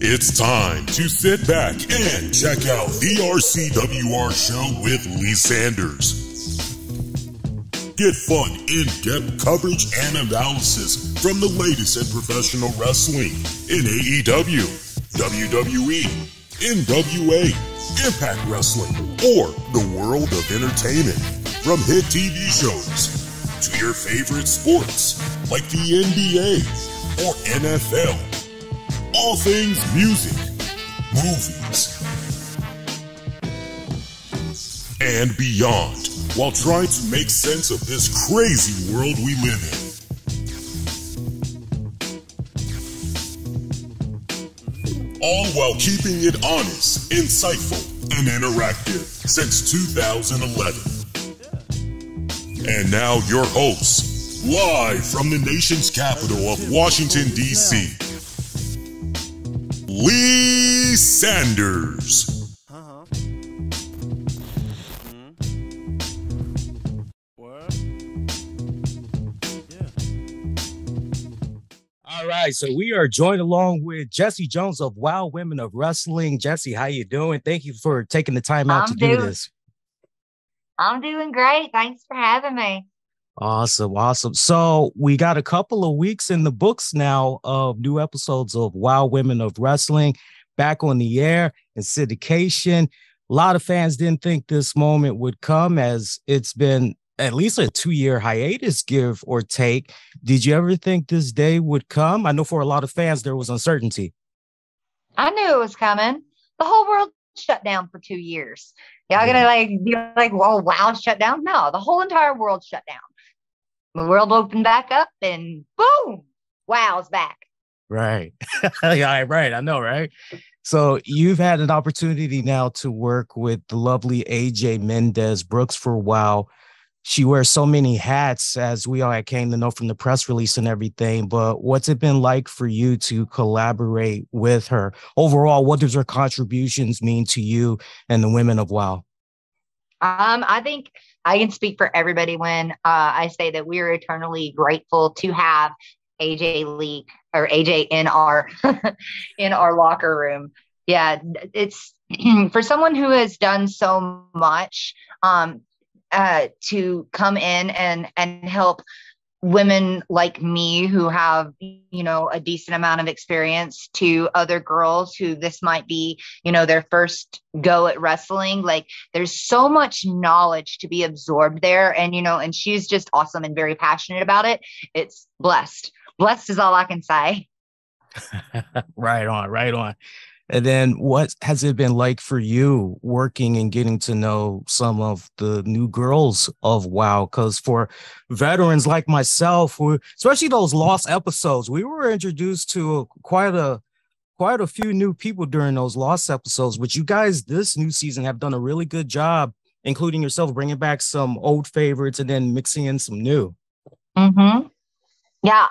It's time to sit back and check out the RCWR show with Lee Sanders. Get fun, in-depth coverage and analysis from the latest in professional wrestling in AEW, WWE, NWA, Impact Wrestling, or the world of entertainment. From hit TV shows to your favorite sports like the NBA or NFL. All things music, movies, and beyond, while trying to make sense of this crazy world we live in. All while keeping it honest, insightful, and interactive since 2011. And now your hosts, live from the nation's capital of Washington, D.C., Lee Sanders. All right, so we are joined along with Jessie Jones of WOW Women of Wrestling. Jessie, how you doing? Thank you for taking the time out to do this. I'm doing great. Thanks for having me. Awesome. So we got a couple of weeks in the books now of new episodes of WOW Women of Wrestling back on the air and syndication. A lot of fans didn't think this moment would come, as it's been at least a 2-year hiatus, give or take. Did you ever think this day would come? I know for a lot of fans, there was uncertainty. I knew it was coming. The whole world shut down for 2 years. Y'all gonna be like, well, WOW shut down? No, the whole entire world shut down. The world opened back up and boom, WOW's back. Right. Yeah, right. I know, right? So you've had an opportunity now to work with the lovely AJ Mendez Brooks for WOW. She wears so many hats, as we all came to know from the press release and everything. But what's it been like for you to collaborate with her? Overall, what does her contributions mean to you and the women of WOW? I think I can speak for everybody when I say that we're eternally grateful to have AJ in our in our locker room. Yeah, it's for someone who has done so much to come in and help women like me who have, a decent amount of experience, to other girls who this might be, their first go at wrestling. Like, there's so much knowledge to be absorbed there. And, and she's just awesome and very passionate about it. It's blessed. Blessed is all I can say. Right on. And then what has it been like for you working and getting to know some of the new girls of WOW? Because for veterans like myself, especially those lost episodes, we were introduced to quite a few new people during those lost episodes. But you guys this new season have done a really good job, including yourself, bringing back some old favorites and then mixing in some new. Mm-hmm. Yeah.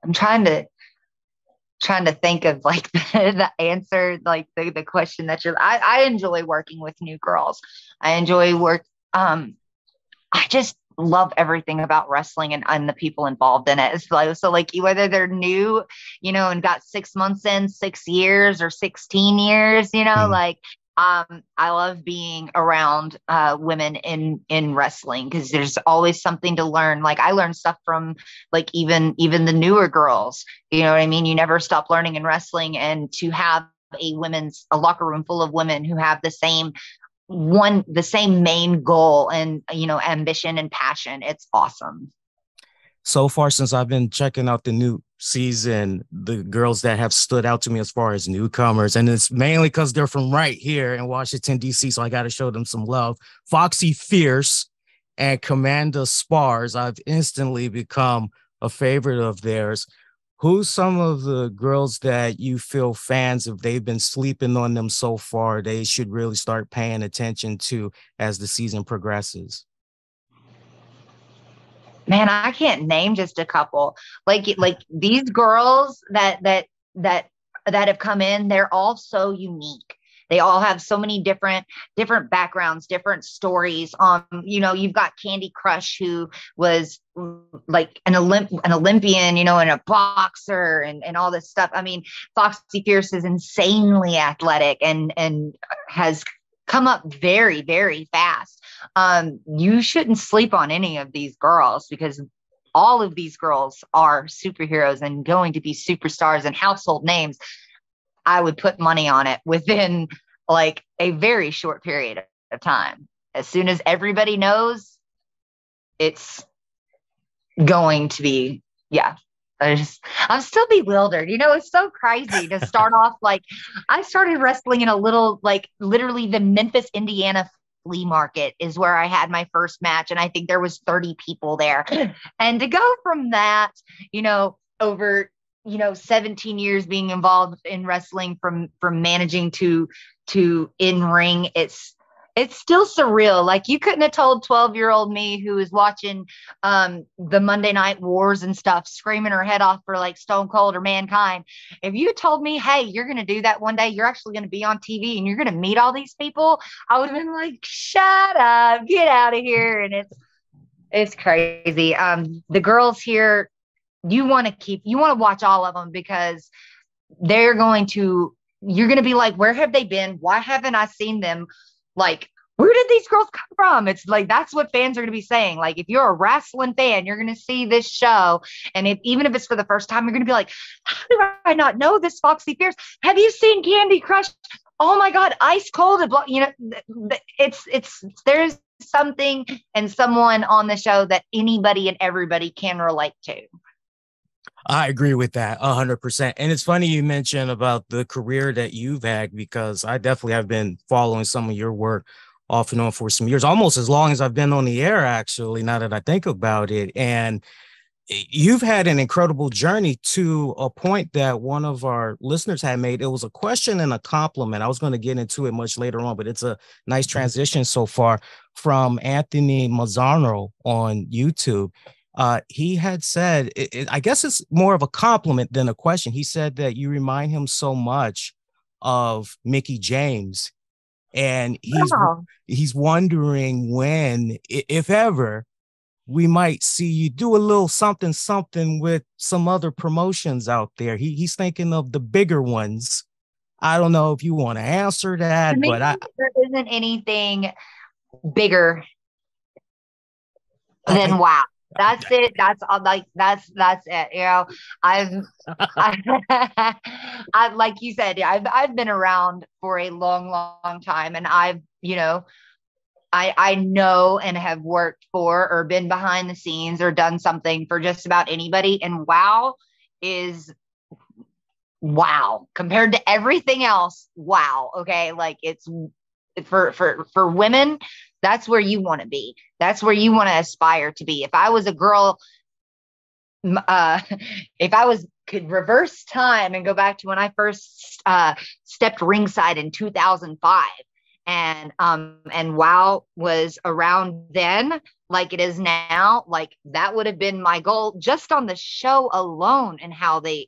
I'm trying to think of like the answer, like the question that I enjoy working with new girls. I enjoy I just love everything about wrestling and the people involved in it. It's like whether they're new, and got 6 months in, 6 years or 16 years, I love being around women in wrestling, because there's always something to learn. Like, I learned stuff from like even the newer girls. You know what I mean? You never stop learning in wrestling, and to have a locker room full of women who have the same main goal and ambition and passion. It's awesome. So far, since I've been checking out the new season, the girls that have stood out to me as far as newcomers, and it's mainly because they're from right here in Washington, D.C., so I got to show them some love. Foxy Fierce and Commanda Spars, I've instantly become a favorite of theirs. Who's some of the girls that you feel fans, if they've been sleeping on them so far, they should really start paying attention to as the season progresses? Man, I can't name just a couple. Like these girls that have come in, they're all so unique. They all have so many different backgrounds, different stories. You've got Candy Crush, who was like an Olympian, and a boxer and all this stuff. I mean, Foxy Fierce is insanely athletic and has come up very, very fast. You shouldn't sleep on any of these girls, because all of these girls are superheroes and going to be superstars and household names. I would put money on it within like a very short period of time. As soon as everybody knows, it's going to be, yeah. I'm still bewildered. It's so crazy to start off. Like, I started wrestling in a little, like, literally the Memphis, Indiana flea market is where I had my first match. And I think there was 30 people there. And to go from that, over, 17 years being involved in wrestling, from managing to in ring, it's still surreal. Like, you couldn't have told 12-year-old me, who was watching the Monday Night Wars and stuff, screaming her head off for like Stone Cold or Mankind. If you told me, hey, you're going to do that one day, you're actually going to be on TV and you're going to meet all these people, I would have been like, shut up, get out of here. And it's crazy. The girls here, you want to watch all of them, because you're going to be like, where have they been? Why haven't I seen them? Like, where did these girls come from? It's like, that's what fans are going to be saying. Like, if you're a wrestling fan, you're going to see this show. And even if it's for the first time, you're going to be like, how do I not know this Foxy Fierce? Have you seen Candy Crush? Oh my God, Ice Cold. There's something and someone on the show that anybody and everybody can relate to. I agree with that 100%. And it's funny you mentioned about the career that you've had, because I definitely have been following some of your work off and on for some years, almost as long as I've been on the air, actually, now that I think about it. And you've had an incredible journey, to a point that one of our listeners had made. It was a question and a compliment. I was going to get into it much later on, but it's a nice transition so far, from Anthony Mazzano on YouTube. He had said, I guess it's more of a compliment than a question. He said that you remind him so much of Mickie James, and he's wondering when, if ever, we might see you do a little something with some other promotions out there. He's thinking of the bigger ones. I don't know if you want to answer that, but there isn't anything bigger than WOW. That's it. That's all. Like, that's it. I've like you said, I've been around for a long time, and I know and have worked for, or been behind the scenes, or done something for just about anybody. And WOW is WOW compared to everything else. WOW. Okay. Like, it's for women. That's where you want to be. That's where you want to aspire to be. If I was a girl, if I could reverse time and go back to when I first stepped ringside in 2005, and WOW was around then, like it is now, like that would have been my goal, just on the show alone, and how they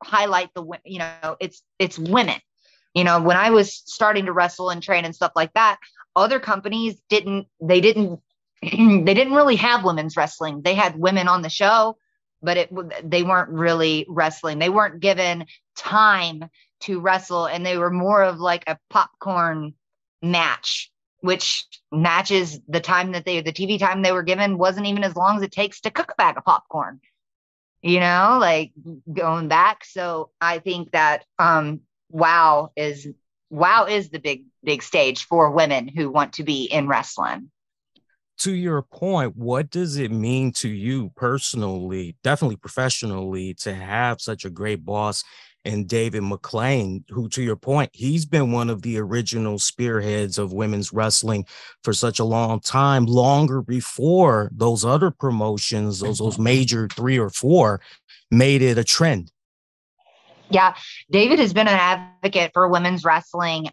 highlight it's women. When I was starting to wrestle and train and stuff like that, other companies didn't really have women's wrestling. They had women on the show, but they weren't really wrestling. They weren't given time to wrestle, and they were more of like a popcorn match, which matches the time that the TV time they were given wasn't even as long as it takes to cook a bag of popcorn, like going back. So I think that WOW is the big stage for women who want to be in wrestling. To your point, what does it mean to you personally, definitely professionally, to have such a great boss in David McLane, who, to your point, he's been one of the original spearheads of women's wrestling for such a long time, longer before those other promotions, those major 3 or 4, made it a trend? Yeah, David has been an advocate for women's wrestling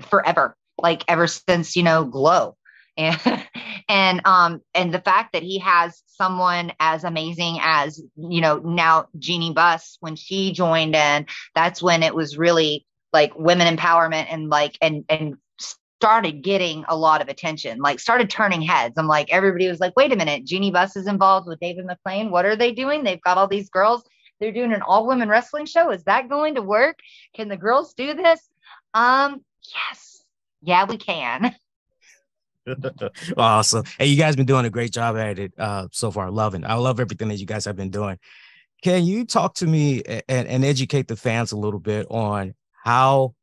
forever, like ever since, Glow. and and the fact that he has someone as amazing as, you know, now Jeanie Buss, when she joined in, that's when it was really like women empowerment, and like and started getting a lot of attention, like started turning heads. I'm like, everybody was like, wait a minute, Jeanie Buss is involved with David McLean. What are they doing? They've got all these girls. They're doing an all women wrestling show. Is that going to work? Can the girls do this? Yes. Yeah, we can. Awesome. Hey, you guys been doing a great job at it so far. I love everything that you guys have been doing. Can you talk to me and educate the fans a little bit on how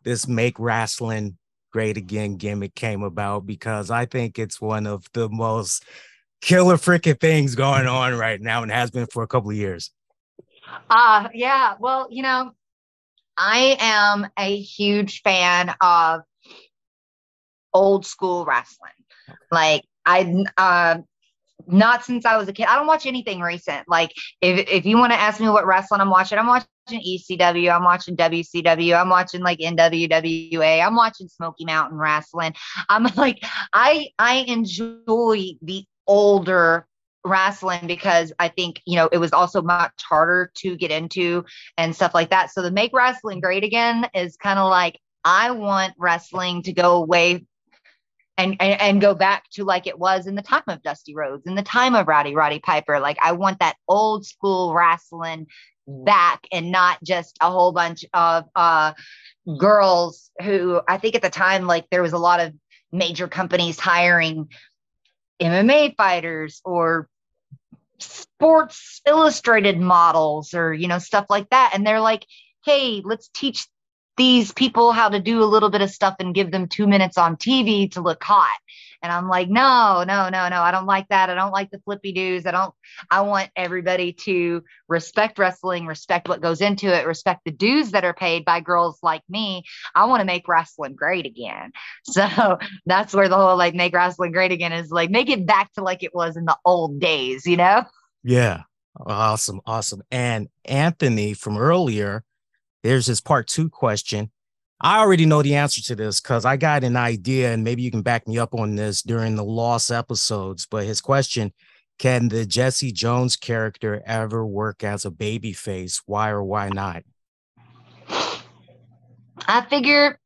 this Make Wrestling Great Again gimmick came about? Because I think it's one of the most killer freaking things going on right now, and has been for a couple of years. Yeah. Well, you know, I am a huge fan of old school wrestling. Like not since I was a kid. I don't watch anything recent. Like if you want to ask me what wrestling I'm watching ECW, I'm watching WCW, I'm watching like NWA, I'm watching Smoky Mountain Wrestling. I'm like, I enjoy the older wrestling because I think, you know, it was also much harder to get into and stuff like that. So the Make Wrestling Great Again is kind of like, I want wrestling to go away and go back to like it was in the time of Dusty Rhodes, in the time of Roddy Piper. Like, I want that old school wrestling back, and not just a whole bunch of girls who, I think at the time, like there was a lot of major companies hiring MMA fighters or Sports Illustrated models, or, you know, stuff like that. And they're like, hey, let's teach these people how to do a little bit of stuff and give them 2 minutes on TV to look hot. And I'm like, no, I don't like that. I don't like the flippy doos. I want everybody to respect wrestling, respect what goes into it, respect the dues that are paid by girls like me. I want to make wrestling great again. So that's where the whole like Make Wrestling Great Again is, like, make it back to like it was in the old days, you know? Yeah. Awesome. And Anthony from earlier, there's his part 2 question. I already know the answer to this because I got an idea, and maybe you can back me up on this during the Lost episodes. But his question, can the Jesse Jones character ever work as a baby face? Why or why not? I figure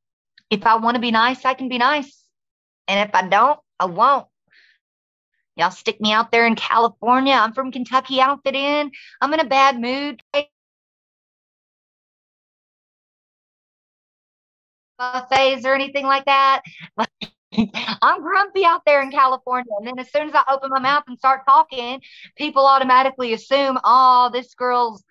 if I want to be nice, I can be nice. And if I don't, I won't. Y'all stick me out there in California. I'm from Kentucky. I don't fit in. I'm in a bad mood. Buffets or anything like that. I'm grumpy out there in California. And then as soon as I open my mouth and start talking, people automatically assume, oh, this girl's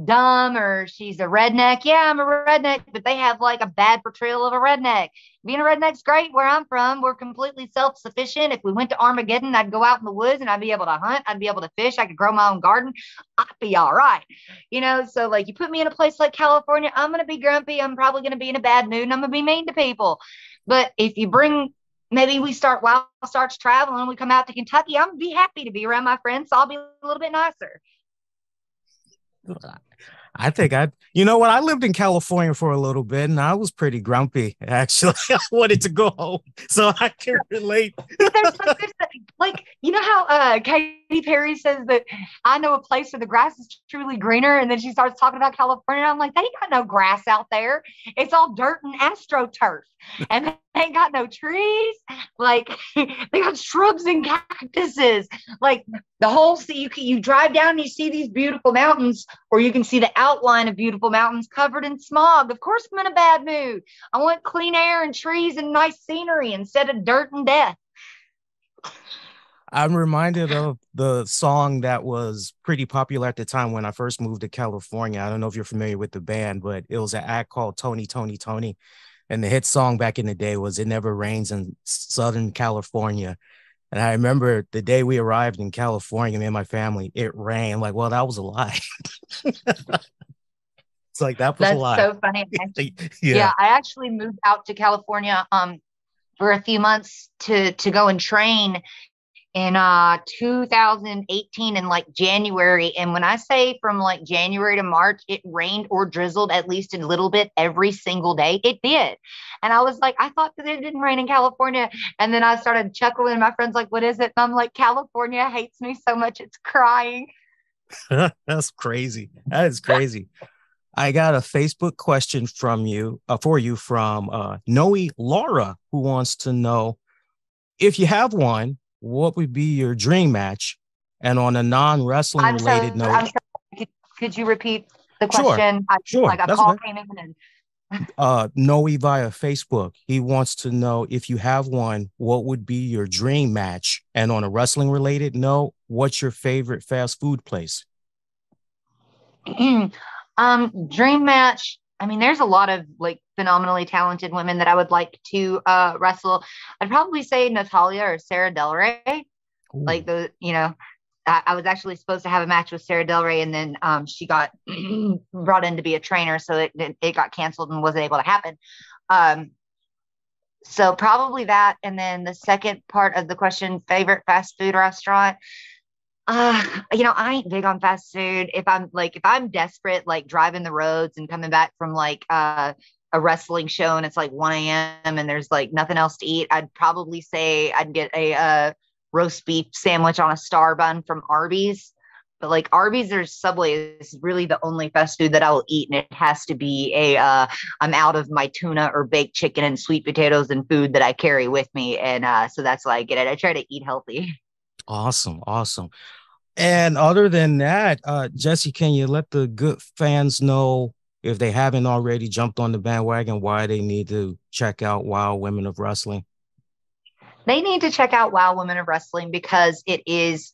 dumb or she's a redneck. Yeah, I'm a redneck, but they have like a bad portrayal of a redneck. Being a redneck's great where I'm from. We're completely self-sufficient. If we went to Armageddon, I'd go out in the woods and I'd be able to hunt. I'd be able to fish. I could grow my own garden. I'd be all right. You know, so like you put me in a place like California, I'm going to be grumpy. I'm probably going to be in a bad mood and I'm going to be mean to people. But if you bring, maybe we start, Wild starts traveling and we come out to Kentucky, I'm going to be happy to be around my friends. So I'll be a little bit nicer. I think you know what? I lived in California for a little bit and I was pretty grumpy, actually. I wanted to go home, so I can relate. Like, you know how Katy Perry says that I know a place where the grass is truly greener, and then she starts talking about California. And I'm like, they ain't got no grass out there. It's all dirt and astroturf, and they ain't got no trees. Like, they got shrubs and cactuses. Like, the whole you drive down and you see these beautiful mountains, or you can see the outline of beautiful mountains covered in smog. Of course, I'm in a bad mood. I want clean air and trees and nice scenery instead of dirt and death. I'm reminded of the song that was pretty popular at the time when I first moved to California. I don't know if you're familiar with the band, but it was an act called Tony, Tony, Tony. And the hit song back in the day was It Never Rains in Southern California. And I remember the day we arrived in California, me and my family, it rained. Like, well, that was a lie. It's like, that was a lie. That's so funny. Yeah, I actually moved out to California for a few months to go and train in 2018 in like January. And when I say from like January to March, it rained or drizzled at least a little bit every single day. It did. And I was like, I thought that it didn't rain in California. And then I started chuckling. My friend's like, what is it? And I'm like, California hates me so much. It's crying. That's crazy. That is crazy. I got a Facebook question from you for you from Noe Laura, who wants to know if you have one, what would be your dream match? And on a non-wrestling related note, I'm sorry. Could you repeat the question? Sure. Like a call came in. Noe via Facebook. He wants to know if you have one, what would be your dream match? And on a wrestling related note, what's your favorite fast food place? Dream match. I mean, there's a lot of like phenomenally talented women that I would like to wrestle. I'd probably say Natalia or Sarah Del Rey. Ooh. Like I was actually supposed to have a match with Sarah Del Rey, and then she got brought in to be a trainer, so it got canceled and wasn't able to happen. So probably that. And then the second part of the question, favorite fast food restaurant. I ain't big on fast food. If I'm desperate, like driving the roads and coming back from like a wrestling show and it's like 1 a.m. and there's like nothing else to eat, I'd probably say I'd get a roast beef sandwich on a star bun from Arby's. But like Arby's or Subway is really the only fast food that I will eat, and it has to be I'm out of my tuna or baked chicken and sweet potatoes and food that I carry with me, and so that's why I get it. I try to eat healthy. Awesome. And other than that, Jessie, can you let the good fans know, if they haven't already jumped on the bandwagon, why they need to check out WOW Women of Wrestling? They need to check out WOW Women of Wrestling because it is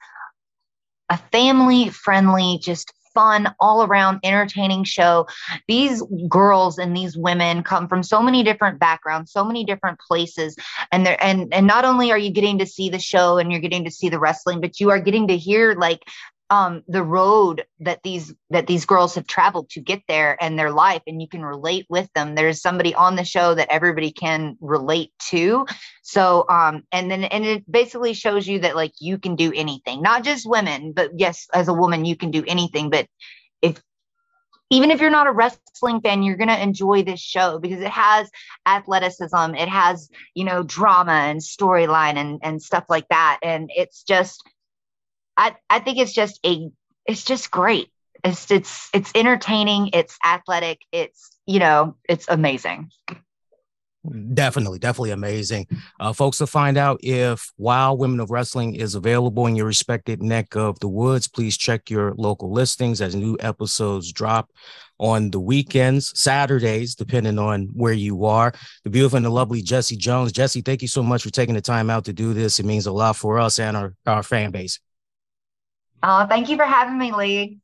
a family-friendly, just fun, all-around entertaining show. These girls and these women come from so many different backgrounds, so many different places, and not only are you getting to see the show and you're getting to see the wrestling, but you are getting to hear like the road that these girls have traveled to get there and their life, and you can relate with them. There's somebody on the show that everybody can relate to. So and it basically shows you that like you can do anything, not just women, but yes, as a woman you can do anything. But even if you're not a wrestling fan, you're going to enjoy this show because it has athleticism, it has, drama and storyline and stuff like that. And it's just, I think it's just great. It's entertaining. It's athletic. It's amazing. Definitely amazing. Folks, to find out if WOW Women of Wrestling is available in your respected neck of the woods, please check your local listings as new episodes drop on the weekends, Saturdays, depending on where you are. The beautiful and the lovely Jessie Jones. Jessie, thank you so much for taking the time out to do this. It means a lot for us and our fan base. Thank you for having me, Lee.